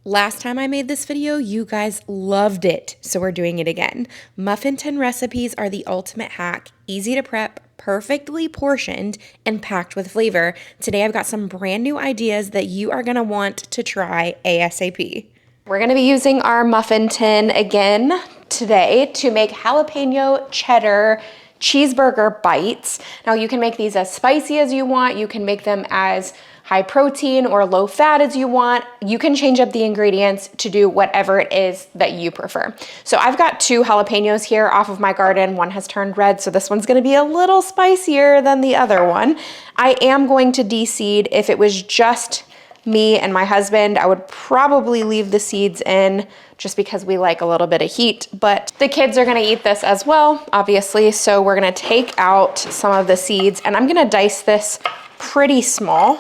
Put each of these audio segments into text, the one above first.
Last time I made this video, you guys loved it, so we're doing it again. Muffin tin recipes are the ultimate hack, easy to prep, perfectly portioned, and packed with flavor. Today I've got some brand new ideas that you are gonna want to try ASAP. We're gonna be using our muffin tin again today to make jalapeno cheddar cheeseburger bites. Now you can make these as spicy as you want, you can make them as high protein or low fat as you want. You can change up the ingredients to do whatever it is that you prefer. So I've got 2 jalapenos here off of my garden. One has turned red, so this one's gonna be a little spicier than the other one. I am going to de-seed. If it was just me and my husband, I would probably leave the seeds in just because we like a little bit of heat, but the kids are gonna eat this as well, obviously, so we're gonna take out some of the seeds and I'm gonna dice this pretty small.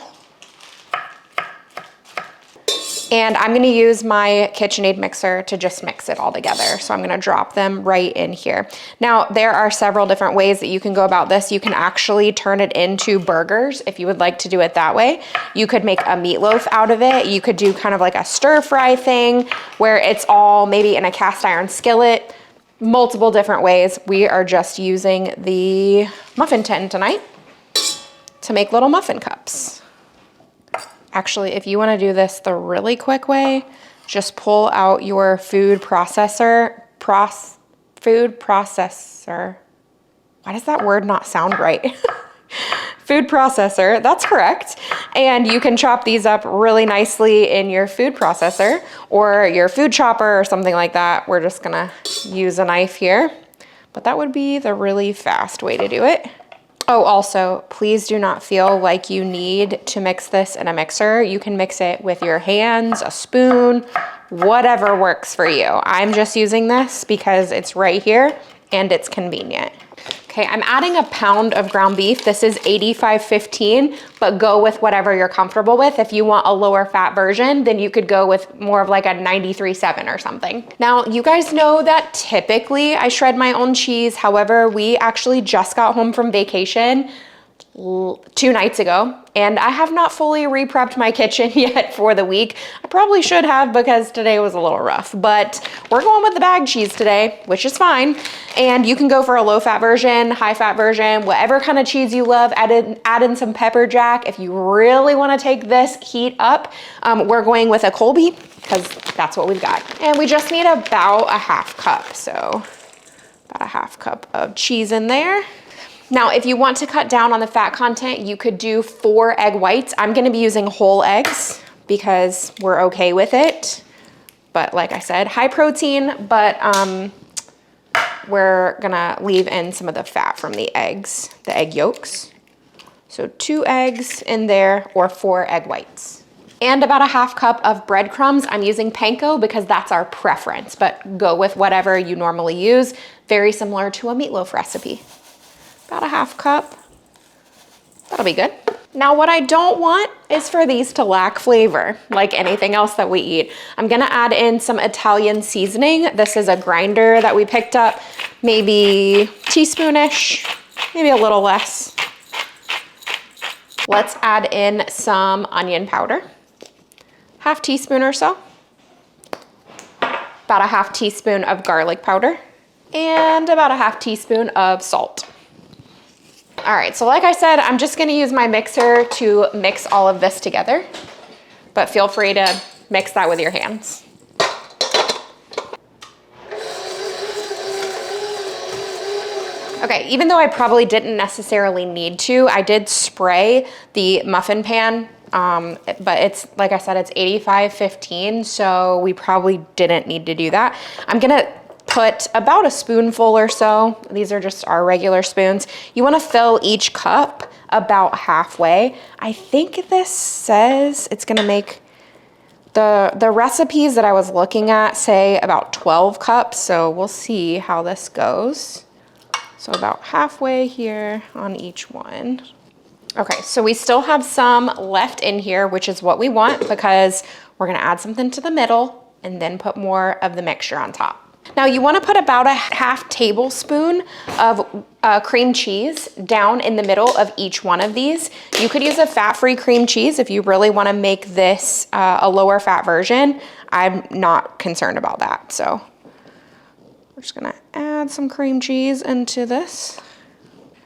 And I'm gonna use my KitchenAid mixer to just mix it all together. So I'm gonna drop them right in here. Now, there are several different ways that you can go about this. You can actually turn it into burgers if you would like to do it that way. You could make a meatloaf out of it. You could do kind of like a stir fry thing where it's all maybe in a cast iron skillet, multiple different ways. We are just using the muffin tin tonight to make little muffin cups. Actually, if you wanna do this the really quick way, just pull out your food processor. Why does that word not sound right? Food processor, that's correct. And you can chop these up really nicely in your food processor or your food chopper or something like that. We're just gonna use a knife here, but that would be the really fast way to do it. Oh, also, please do not feel like you need to mix this in a mixer. You can mix it with your hands, a spoon, whatever works for you. I'm just using this because it's right here and it's convenient. Okay, I'm adding a pound of ground beef. This is 85/15, but go with whatever you're comfortable with. If you want a lower fat version, then you could go with more of like a 93/7 or something. Now, you guys know that typically I shred my own cheese. However, we actually just got home from vacation 2 nights ago, and I have not fully re-prepped my kitchen yet for the week. I probably should have because today was a little rough, but we're going with the bag cheese today, which is fine. And you can go for a low fat version, high fat version, whatever kind of cheese you love. Add in some pepper jack. If you really want to take this heat up, we're going with a Colby because that's what we've got. And we just need about a half cup. So about a half cup of cheese in there. Now, if you want to cut down on the fat content, you could do 4 egg whites. I'm gonna be using whole eggs because we're okay with it. But like I said, high protein, but we're gonna leave in some of the fat from the eggs, the egg yolks. So 2 eggs in there or 4 egg whites. And about a half cup of breadcrumbs. I'm using panko because that's our preference, but go with whatever you normally use. Very similar to a meatloaf recipe. About a half cup, that'll be good. Now what I don't want is for these to lack flavor like anything else that we eat. I'm gonna add in some Italian seasoning. This is a grinder that we picked up, maybe teaspoonish, maybe a little less. Let's add in some onion powder, half teaspoon or so. About a half teaspoon of garlic powder and about a half teaspoon of salt. All right, so like I said, I'm just gonna use my mixer to mix all of this together, but feel free to mix that with your hands. Okay, even though I probably didn't necessarily need to, I did spray the muffin pan, but it's, like I said, it's 85/15, so we probably didn't need to do that. I'm gonna put about a spoonful or so. These are just our regular spoons. You wanna fill each cup about halfway. I think this says it's gonna make, the recipes that I was looking at say about 12 cups, so we'll see how this goes. So about halfway here on each one. Okay, so we still have some left in here, which is what we want because we're gonna add something to the middle and then put more of the mixture on top. Now you want to put about a half tablespoon of cream cheese down in the middle of each one of these. You could use a fat-free cream cheese if you really want to make this a lower fat version. I'm not concerned about that. So we're just gonna add some cream cheese into this.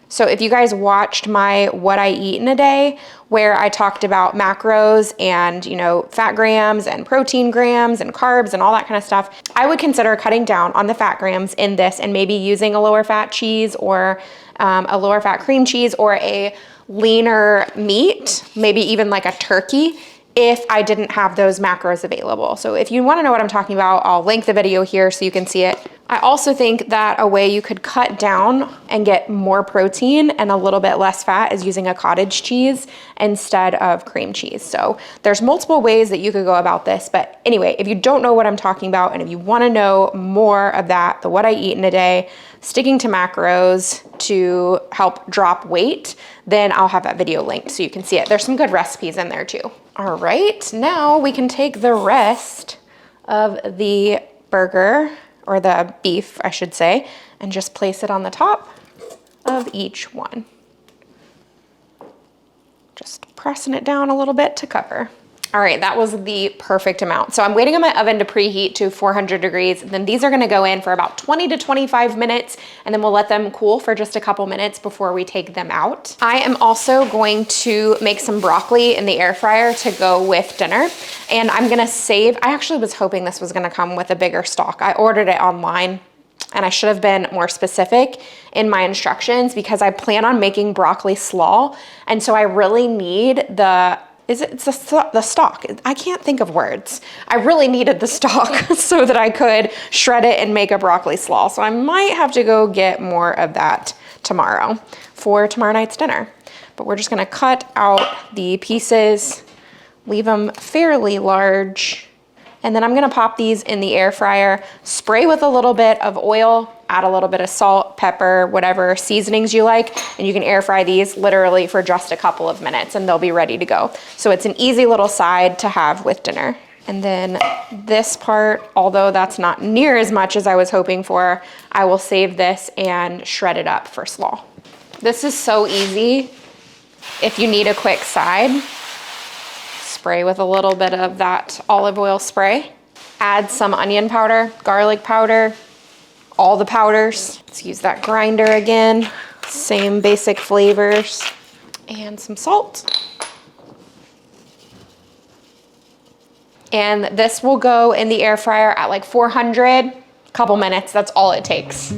So if you guys watched my What I Eat in a Day, where I talked about macros and, you know, fat grams and protein grams and carbs and all that kind of stuff, I would consider cutting down on the fat grams in this and maybe using a lower fat cheese or a lower fat cream cheese or a leaner meat, maybe even like a turkey, if I didn't have those macros available. So if you want to know what I'm talking about, I'll link the video here so you can see it. I also think that a way you could cut down and get more protein and a little bit less fat is using a cottage cheese instead of cream cheese. So there's multiple ways that you could go about this. But anyway, if you don't know what I'm talking about and if you want to know more of that, the What I Eat in a Day, sticking to macros to help drop weight, then I'll have that video linked so you can see it. There's some good recipes in there too. All right, now we can take the rest of the burger, or the beef, I should say, and just place it on the top of each one. Just pressing it down a little bit to cover. All right, that was the perfect amount. So I'm waiting on my oven to preheat to 400 degrees. Then these are gonna go in for about 20 to 25 minutes, and then we'll let them cool for just a couple minutes before we take them out. I am also going to make some broccoli in the air fryer to go with dinner. And I'm gonna save, I actually was hoping this was gonna come with a bigger stalk. I ordered it online, and I should have been more specific in my instructions because I plan on making broccoli slaw. And so I really need it's the stalk. I can't think of words. I really needed the stalk so that I could shred it and make a broccoli slaw. So I might have to go get more of that tomorrow for tomorrow night's dinner. But we're just gonna cut out the pieces, leave them fairly large, and then I'm gonna pop these in the air fryer, spray with a little bit of oil, add a little bit of salt, pepper, whatever seasonings you like, and you can air fry these literally for just a couple of minutes and they'll be ready to go. So it's an easy little side to have with dinner. And then this part, although that's not near as much as I was hoping for, I will save this and shred it up for slaw. This is so easy. If you need a quick side, spray with a little bit of that olive oil spray. Add some onion powder, garlic powder, all the powders. Let's use that grinder again. Same basic flavors. And some salt. And this will go in the air fryer at like 400, couple minutes, that's all it takes.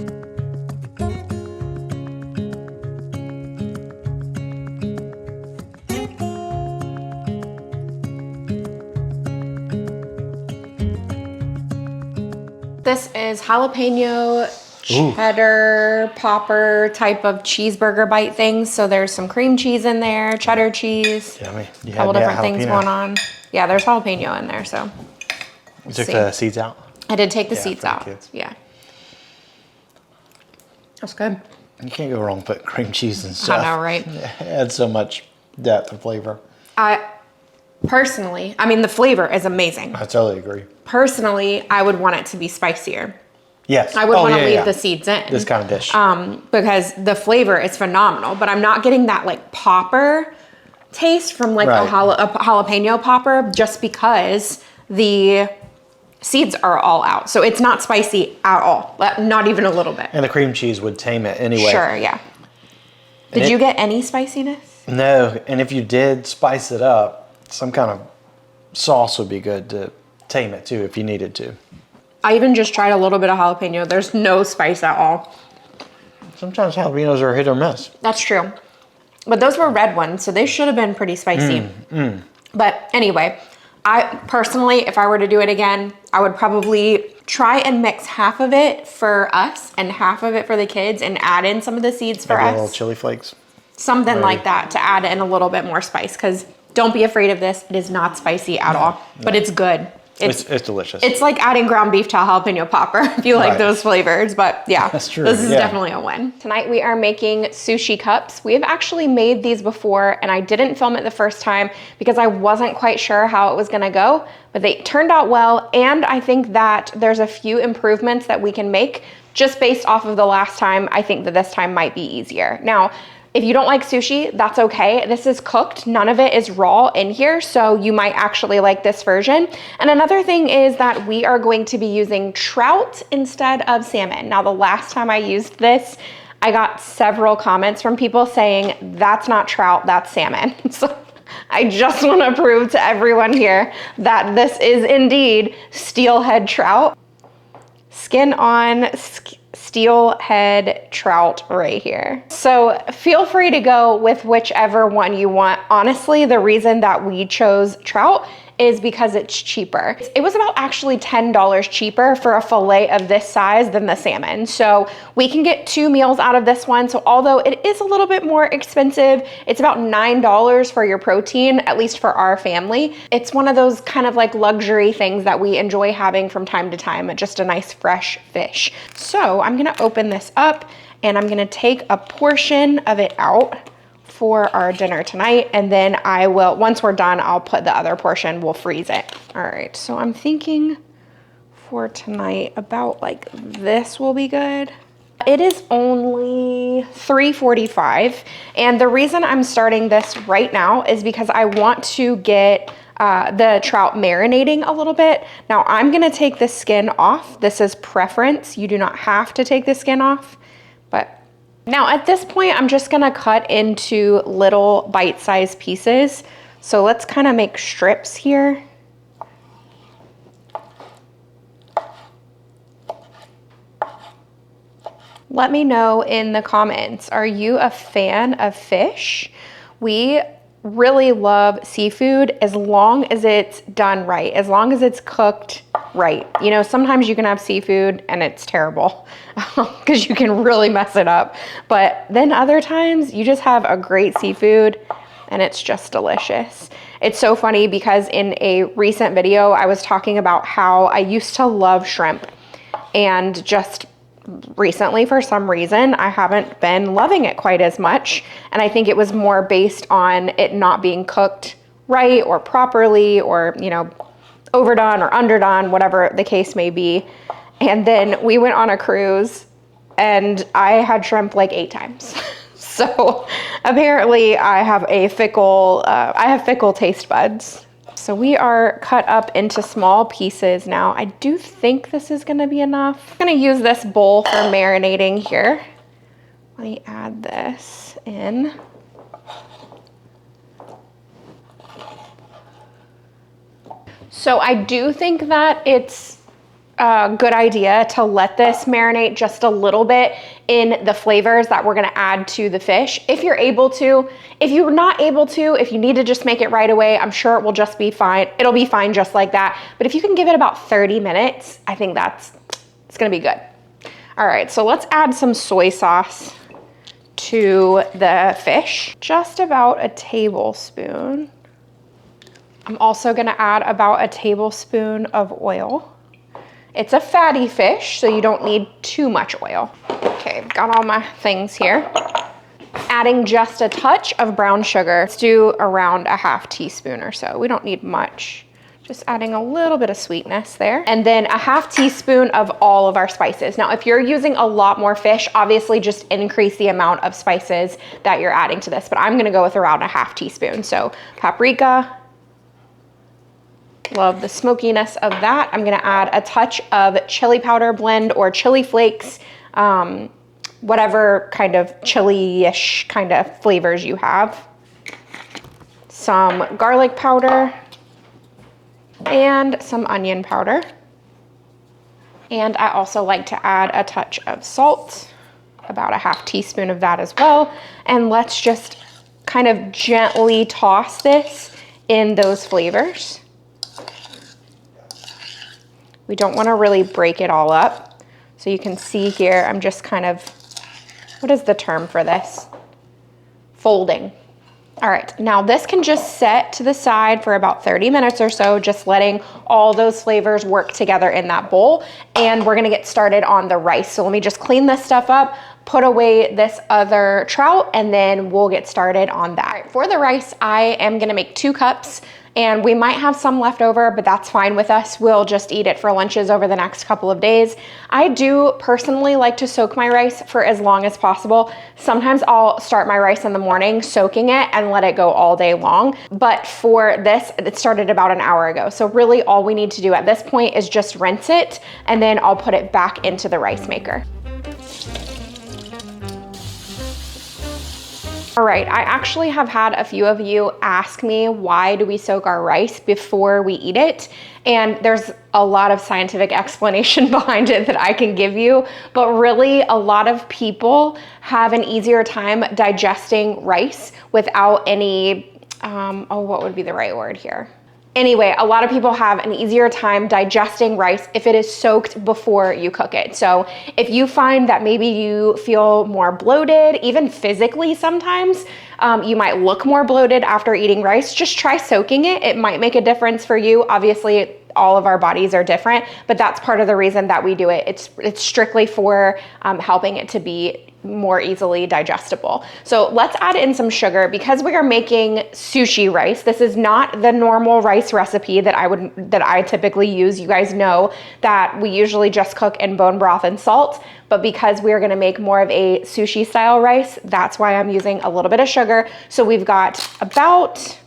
This is jalapeno cheddar popper type of cheeseburger bite things. So there's some cream cheese in there, cheddar cheese, Yummy. a couple different things going on. Yeah, there's jalapeno in there, so. You took the seeds out? I did take the seeds out, kids. yeah. That's good. You can't go wrong putting cream cheese and stuff. I know, right? It adds so much depth of flavor. Personally, I mean, the flavor is amazing. I totally agree. Personally, I would want it to be spicier. Yes. I would want to leave the seeds in. This kind of dish. Because the flavor is phenomenal, but I'm not getting that like popper taste from like a jalapeno popper just because the seeds are all out. So it's not spicy at all, not even a little bit. And the cream cheese would tame it anyway. Sure, yeah. Did you get any spiciness? No, and if you did spice it up, some kind of sauce would be good to tame it too if you needed to. I even just tried a little bit of jalapeno. There's no spice at all. Sometimes jalapenos are hit or miss. That's true. But those were red ones, so they should have been pretty spicy. But anyway, I personally, if I were to do it again, I would probably try and mix half of it for us and half of it for the kids and add in some of the seeds for us. Little chili flakes. Something like that to add in a little bit more spice, because don't be afraid of this. It is not spicy at all, but it's good. It's delicious. It's like adding ground beef to a jalapeno popper if you like those flavors, but yeah, that's true. This is definitely a win. Tonight we are making sushi cups. We have actually made these before and I didn't film it the first time because I wasn't quite sure how it was gonna go, but they turned out well. And I think that there's a few improvements that we can make just based off of the last time. I think that this time might be easier. Now, if you don't like sushi, that's okay. This is cooked. None of it is raw in here, so you might actually like this version. And another thing is that we are going to be using trout instead of salmon. Now, the last time I used this, I got several comments from people saying, that's not trout, that's salmon. So I just want to prove to everyone here that this is indeed steelhead trout. Skin on steelhead trout right here. So feel free to go with whichever one you want. Honestly, the reason that we chose trout is because it's cheaper. It was about actually $10 cheaper for a fillet of this size than the salmon. So we can get 2 meals out of this one. So although it is a little bit more expensive, it's about $9 for your protein, at least for our family. It's one of those kind of like luxury things that we enjoy having from time to time, just a nice fresh fish. So I'm gonna open this up and I'm gonna take a portion of it out for our dinner tonight, and then I will, once we're done, I'll put the other portion, we'll freeze it. All right, so I'm thinking for tonight about like this will be good. It is only 3:45, and the reason I'm starting this right now is because I want to get the trout marinating a little bit. Now I'm gonna take the skin off. This is preference. You do not have to take the skin off, but now at this point, I'm just gonna cut into little bite-sized pieces. So let's kind of make strips here. Let me know in the comments, are you a fan of fish? We really love seafood as long as it's done right, as long as it's cooked right. You know, sometimes you can have seafood and it's terrible because you can really mess it up. But then other times you just have a great seafood and it's just delicious. It's so funny because in a recent video, I was talking about how I used to love shrimp, and just recently, for some reason, I haven't been loving it quite as much. And I think it was more based on it not being cooked right or properly, or, you know, overdone or underdone, whatever the case may be. And then we went on a cruise and I had shrimp like 8 times. So apparently I have fickle taste buds. So we are cut up into small pieces now. I do think this is gonna be enough. I'm gonna use this bowl for marinating here. Let me add this in. So I do think that it's a good idea to let this marinate just a little bit in the flavors that we're gonna add to the fish. If you're able to. If you're not able to, if you need to just make it right away, I'm sure it will just be fine. It'll be fine just like that. But if you can give it about 30 minutes, I think it's gonna be good. All right, so let's add some soy sauce to the fish. Just about a tablespoon. I'm also gonna add about a tablespoon of oil. It's a fatty fish, so you don't need too much oil. Okay, got all my things here. Adding just a touch of brown sugar. Let's do around a ½ teaspoon or so. We don't need much. Just adding a little bit of sweetness there. And then a ½ teaspoon of all of our spices. Now, if you're using a lot more fish, obviously just increase the amount of spices that you're adding to this, but I'm gonna go with around a ½ teaspoon. So paprika, love the smokiness of that. I'm gonna add a touch of chili powder blend or chili flakes, whatever kind of chili-ish kind of flavors you have. Some garlic powder and some onion powder. And I also like to add a touch of salt, about a ½ teaspoon of that as well. And let's just kind of gently toss this in those flavors. We don't want to really break it all up. So you can see here, I'm just kind of, what is the term for this? Folding. All right, now this can just set to the side for about 30 minutes or so, just letting all those flavors work together in that bowl. And we're gonna get started on the rice. So let me just clean this stuff up, put away this other trout, and then we'll get started on that. All right, for the rice, I am gonna make 2 cups. And we might have some left over, but that's fine with us. We'll just eat it for lunches over the next couple of days. I do personally like to soak my rice for as long as possible. Sometimes I'll start my rice in the morning, soaking it, and let it go all day long. But for this, it started about an hour ago. So really all we need to do at this point is just rinse it, and then I'll put it back into the rice maker. All right, I actually have had a few of you ask me, why do we soak our rice before we eat it? And there's a lot of scientific explanation behind it that I can give you, but really a lot of people have an easier time digesting rice without any, what would be the right word here? Anyway, a lot of people have an easier time digesting rice if it is soaked before you cook it. So if you find that maybe you feel more bloated, even physically sometimes, you might look more bloated after eating rice, just try soaking it. It might make a difference for you. Obviously, all of our bodies are different, but that's part of the reason that we do it. It's strictly for helping it to be more easily digestible. So let's add in some sugar because we are making sushi rice. This is not the normal rice recipe that I typically use. You guys know that we usually just cook in bone broth and salt, but because we're gonna make more of a sushi style rice, that's why I'm using a little bit of sugar. So we've got about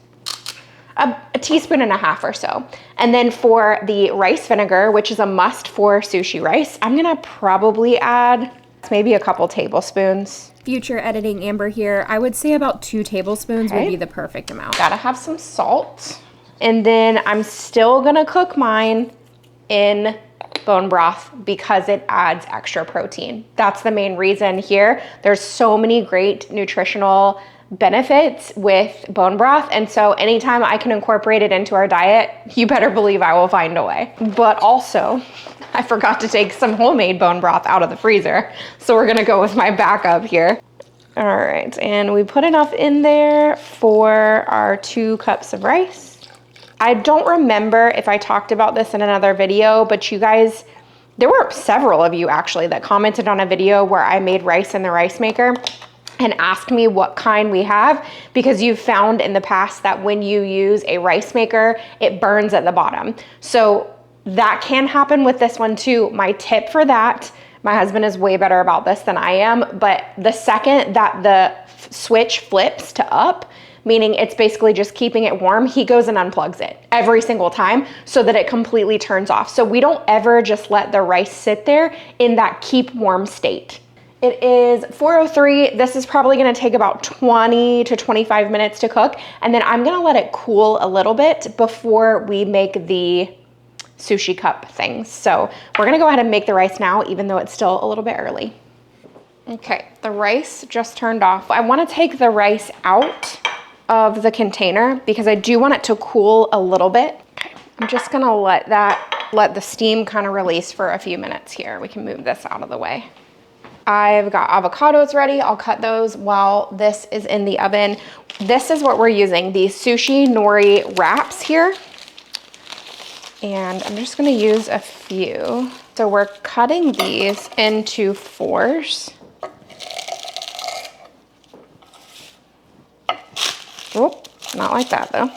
a teaspoon and a half or so. And then for the rice vinegar, which is a must for sushi rice, I'm gonna probably add maybe a couple tablespoons. Future editing Amber here. I would say about 2 tablespoons would be the perfect amount. Gotta have some salt. And then I'm still gonna cook mine in bone broth because it adds extra protein. That's the main reason here. There's so many great nutritional benefits with bone broth, and so anytime I can incorporate it into our diet, you better believe I will find a way. But also, I forgot to take some homemade bone broth out of the freezer, so we're gonna go with my backup here. All right, and we put enough in there for our 2 cups of rice. I don't remember if I talked about this in another video, but you guys, there were several of you actually that commented on a video where I made rice in the rice maker and asked me what kind we have, because you've found in the past that when you use a rice maker, it burns at the bottom. So that can happen with this one too. My tip for that, my husband is way better about this than I am, but the second that the switch flips to up, meaning it's basically just keeping it warm, he goes and unplugs it every single time so that it completely turns off. So we don't ever just let the rice sit there in that keep warm state. It is 4:03. This is probably gonna take about 20 to 25 minutes to cook. And then I'm gonna let it cool a little bit before we make the sushi cup things. So we're gonna go ahead and make the rice now, even though it's still a little bit early. Okay, the rice just turned off. I wanna take the rice out of the container because I do want it to cool a little bit. Okay, I'm just gonna let the steam kind of release for a few minutes here. We can move this out of the way. I've got avocados ready. I'll cut those while this is in the oven. This is what we're using, the sushi nori wraps here. And I'm just gonna use a few. So we're cutting these into 4s. Oh, not like that though.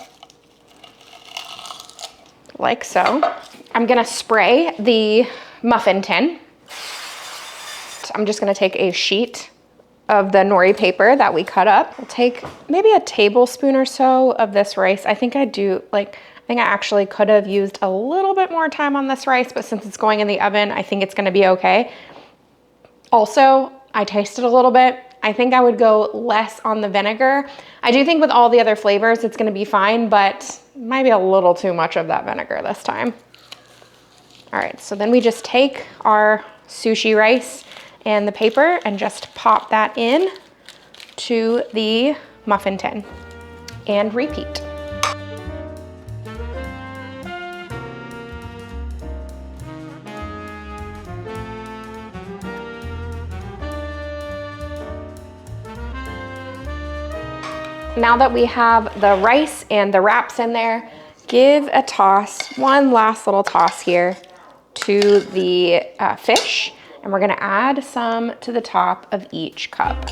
Like so. I'm gonna spray the muffin tin. I'm just gonna take a sheet of the nori paper that we cut up. We'll take maybe a tablespoon or so of this rice. I think I actually could have used a little bit more time on this rice, but since it's going in the oven, I think it's gonna be okay. Also, I tasted a little bit. I think I would go less on the vinegar. I do think with all the other flavors, it's gonna be fine, but maybe a little too much of that vinegar this time. All right, so then we just take our sushi rice and the paper and just pop that in to the muffin tin and repeat. Now that we have the rice and the wraps in there, give a toss, one last little toss here to the fish. And we're gonna add some to the top of each cup.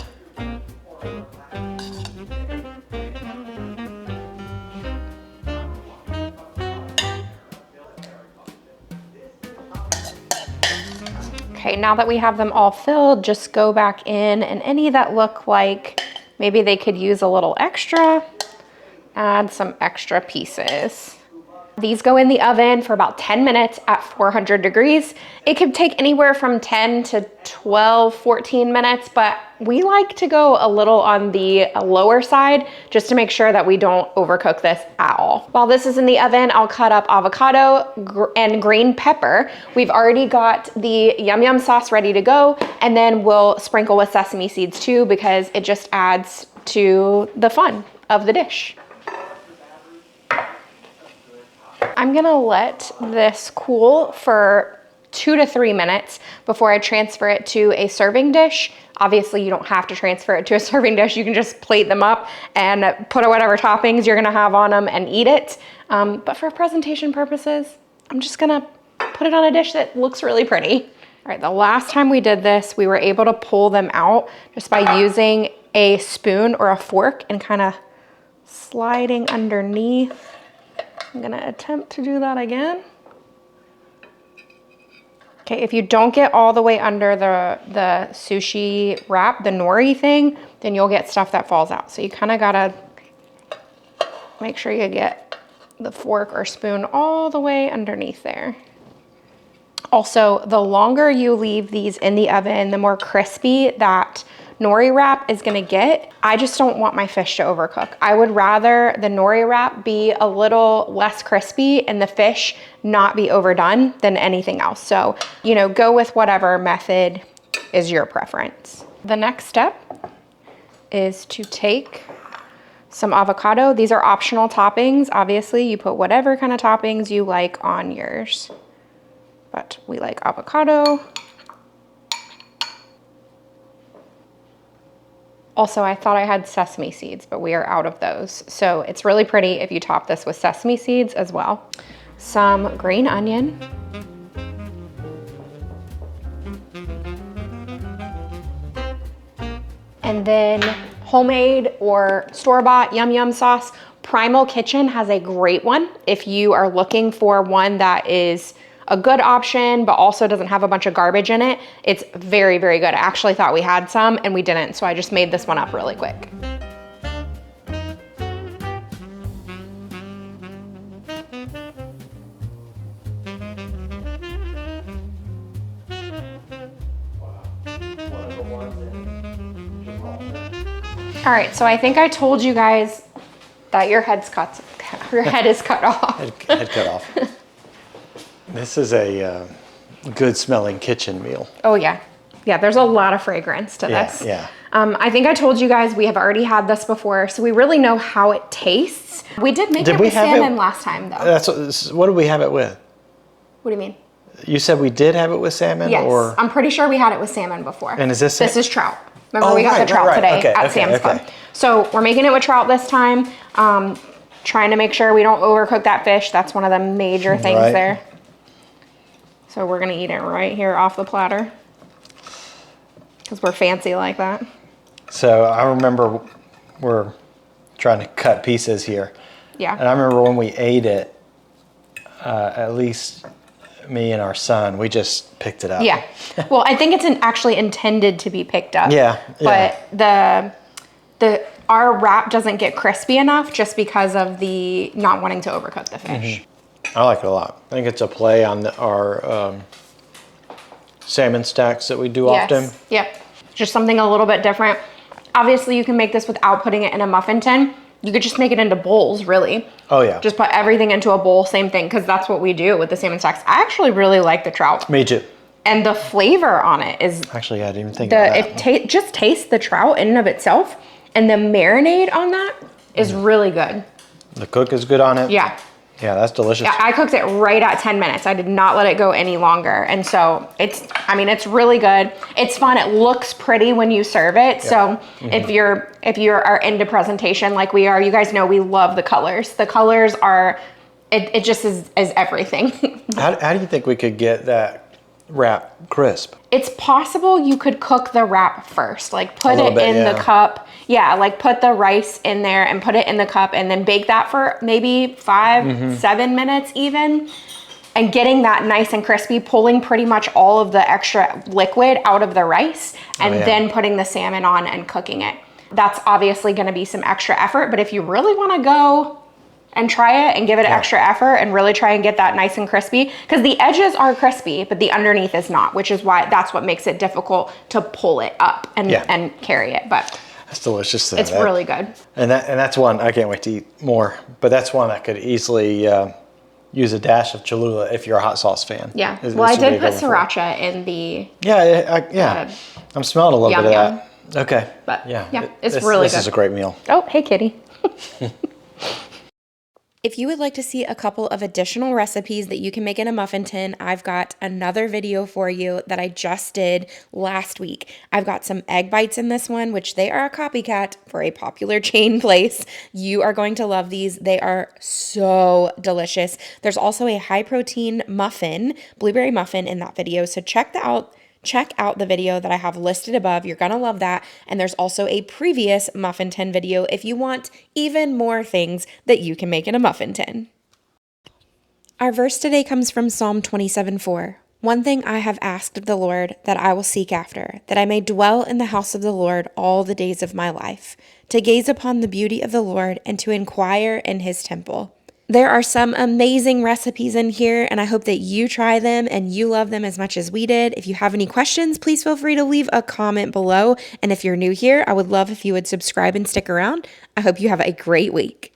Okay, now that we have them all filled, just go back in, and any that look like maybe they could use a little extra, add some extra pieces. These go in the oven for about 10 minutes at 400 degrees. It could take anywhere from 10 to 12, 14 minutes, but we like to go a little on the lower side just to make sure that we don't overcook this at all. While this is in the oven, I'll cut up avocado and green pepper. We've already got the yum yum sauce ready to go, and then we'll sprinkle with sesame seeds too, because it just adds to the fun of the dish. I'm gonna let this cool for 2 to 3 minutes before I transfer it to a serving dish. Obviously, you don't have to transfer it to a serving dish. You can just plate them up and put whatever toppings you're gonna have on them and eat it. But for presentation purposes, I'm just gonna put it on a dish that looks really pretty. All right, the last time we did this, we were able to pull them out just by using a spoon or a fork and kind of sliding underneath. I'm gonna attempt to do that again. Okay, if you don't get all the way under the sushi wrap, the nori thing, then you'll get stuff that falls out. So you kind of gotta make sure you get the fork or spoon all the way underneath there. Also, the longer you leave these in the oven, the more crispy that nori wrap is gonna get. I just don't want my fish to overcook. I would rather the nori wrap be a little less crispy and the fish not be overdone than anything else. So, you know, go with whatever method is your preference. The next step is to take some avocado. These are optional toppings. Obviously, you put whatever kind of toppings you like on yours, but we like avocado. Also, I thought I had sesame seeds, but we are out of those. So it's really pretty if you top this with sesame seeds as well. Some green onion. And then homemade or store-bought yum yum sauce. Primal Kitchen has a great one if you are looking for one that is a good option, but also doesn't have a bunch of garbage in it. It's very, very good. I actually thought we had some and we didn't, so I just made this one up really quick. All right, so I think I told you guys that your head is cut off. Head cut off. This is a good smelling kitchen meal. Oh yeah. Yeah, there's a lot of fragrance to this. Yeah. I think I told you guys we have already had this before, so we really know how it tastes. We did make it with salmon last time though. What did we have it with? What do you mean? You said we did have it with salmon? Yes, or? I'm pretty sure we had it with salmon before. And is this This is trout. Remember we got the trout today at Sam's Club. So we're making it with trout this time. Trying to make sure we don't overcook that fish. That's one of the major things there. So we're gonna eat it right here off the platter because we're fancy like that. So I remember we're trying to cut pieces here. Yeah. And I remember when we ate it, at least me and our son, we just picked it up. Yeah. Well, I think it's actually intended to be picked up. Yeah. But our wrap doesn't get crispy enough just because of the not wanting to overcook the fish. Mm-hmm. I like it a lot. I think it's a play on our salmon stacks that we do often. Yep. Just something a little bit different. Obviously, you can make this without putting it in a muffin tin. You could just make it into bowls, really. Oh, yeah. Just put everything into a bowl, same thing, because that's what we do with the salmon stacks. I actually really like the trout. Me too. And the flavor on it is... Actually, I didn't even think of that. Just taste the trout in and of itself, and the marinade on that is really good. The cook is good on it. Yeah. Yeah, that's delicious. I cooked it right at 10 minutes. I did not let it go any longer. And so it's really good. It's fun. It looks pretty when you serve it. So if you are into presentation like we are, you guys know we love the colors. The colors are, it just is everything. How do you think we could get that wrap crisp? It's possible you could cook the wrap first, like put it bit, in the cup. Yeah, like put the rice in there and put it in the cup and then bake that for maybe 5-7 minutes even. And getting that nice and crispy, pulling pretty much all of the extra liquid out of the rice and then putting the salmon on and cooking it. That's obviously gonna be some extra effort, but if you really wanna go and try it and give it extra effort and really try and get that nice and crispy, because the edges are crispy, but the underneath is not, which is why that's what makes it difficult to pull it up and carry it. But that's delicious. It's really good. And that's one I can't wait to eat more. But that's one I could easily use a dash of Cholula if you're a hot sauce fan. Yeah. Well, I did put sriracha in the. Yeah. I'm smelling a little bit of that. Okay. But yeah, it's really good. This is a great meal. Oh, hey, kitty. If you would like to see a couple of additional recipes that you can make in a muffin tin, I've got another video for you that I just did last week. I've got some egg bites in this one, which they are a copycat for a popular chain place. You are going to love these. They are so delicious. There's also a high protein muffin, blueberry muffin in that video. So check out the video that I have listed above. You're gonna love that. And there's also a previous muffin tin video if you want even more things that you can make in a muffin tin. Our verse today comes from Psalm 27:4. One thing I have asked of the Lord that I will seek after, that I may dwell in the house of the Lord all the days of my life, to gaze upon the beauty of the Lord and to inquire in his temple. There are some amazing recipes in here, and I hope that you try them and you love them as much as we did. If you have any questions, please feel free to leave a comment below. And if you're new here, I would love if you would subscribe and stick around. I hope you have a great week.